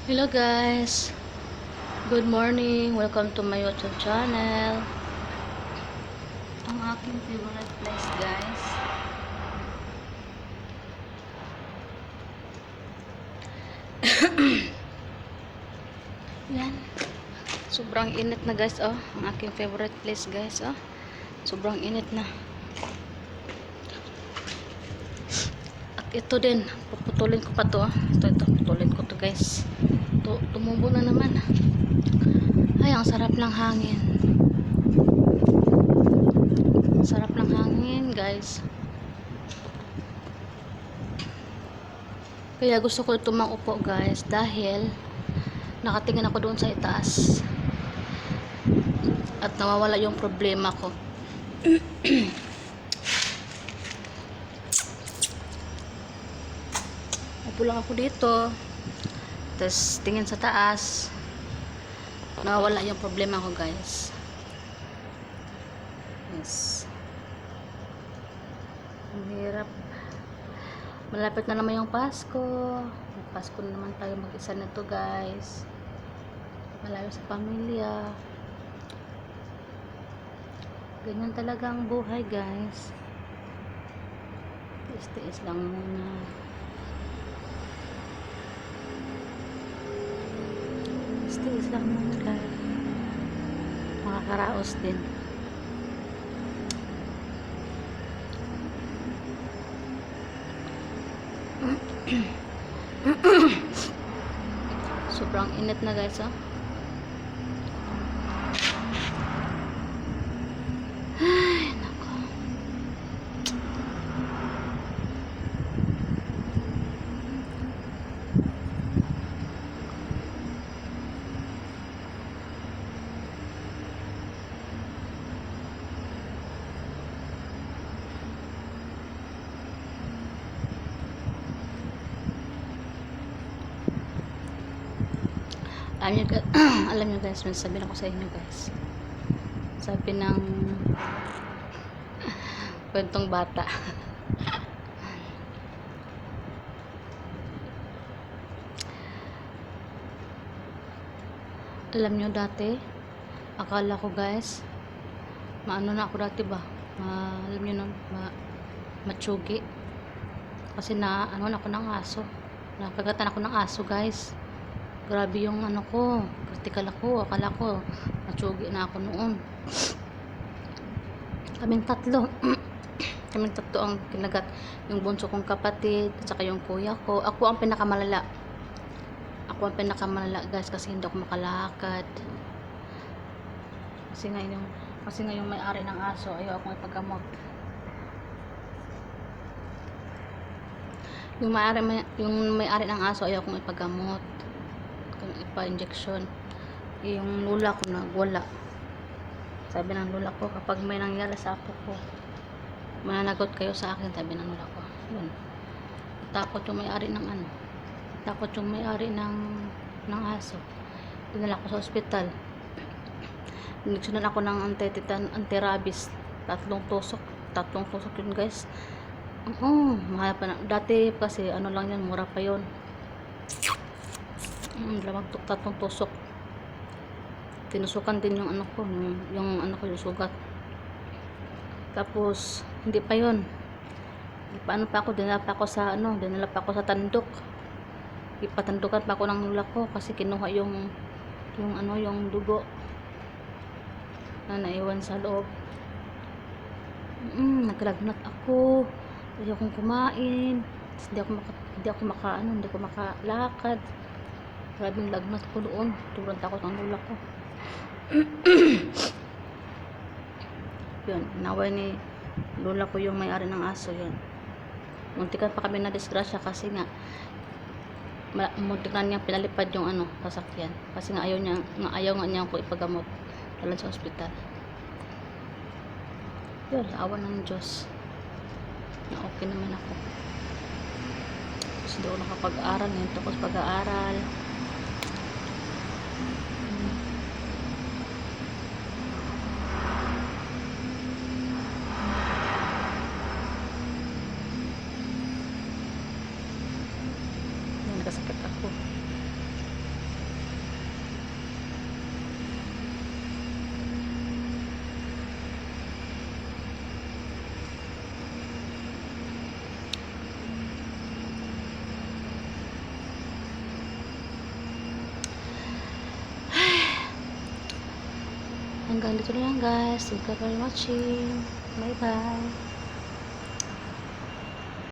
Hello guys, good morning, welcome to my YouTube channel. Ang aking favorite place guys, yan, sobrang init na guys. Ang aking favorite place guys. Sobrang init na. At ito din, puputulin ko pa to. Ito, putulin ko to guys. Tumubo na naman. Ay, ang sarap ng hangin. Sarap ng hangin guys. Kaya gusto ko ito maupo guys, dahil nakatingin ako doon sa itaas at nawawala yung problema ko. Upo lang ako dito, tapos tingin sa taas, nawawala yung problema ko guys. Yes, ang hirap. Malapit na naman yung Pasko. Pasko na naman tayo mag-isa nito guys, malayo sa pamilya. Ganyan talaga ang buhay guys. Tiis lang muna. Tiis lang muna guys. Makakaraos din. Sobrang init na guys. Ay, nako. Alam nyo guys, may sabihin ako sa inyo guys. Sabi ng kwentong bata. Alam nyo dati, akala ko guys, maano na ako dati ba? Alam nyo nun, matsugi. Kasi ano na ako ng aso. Nakagatan ako ng aso guys. Grabe yung ano ko, critical ako. Akala ko matsugi na ako noon. Kaming tatlo ang kinagat, yung bunso kong kapatid at saka yung kuya ko. Ako ang pinakamalala guys, kasi hindi ako makalakad. Kasi nga yung may-ari ng aso ayaw akong ipagamot. Yung may-ari ng aso ayaw akong ipagamot, ipa-injection. Yung lula ko nagwala. Sabi ng lula ko, kapag may nangyari sa apo ko, mananagot kayo sa akin, sabi ng lula ko. Yun. Takot yung may-ari ng aso. Dinala ko sa ospital. Injeksyonan ako ng anti-rabies. Tatlong tusok yun guys. Mahal pa na. Dati kasi ano lang yan, mura pa yun. Tatlong tusok. Tinusukan din yung ano ko, yung sugat. Tapos hindi pa yun. Dinala pa ako sa tandok. Ipatandukan pa ako ng lula ko kasi kinuha yung dugo na naiwan sa loob. Naglagnat ako. Ayaw kong kumain. Hindi ako makalakad. Grabing lagnat ko doon. Sobrang takot ang lula ko. Yun, naway ni lula ko yung may-ari ng aso. Yun, muntikan pa kami na disgrasya kasi nga muntikan niyang pinalipad yung sasakyan kasi nga ayaw niya ko ipagamot dalan sa ospital. Yun, awa ng Diyos na okay naman ako. Kasi doon nakapag-aral ngayon tapos pag-aaral. Nagkasakit ako. Hanggang dito na lang guys. Thank you for watching. Bye bye.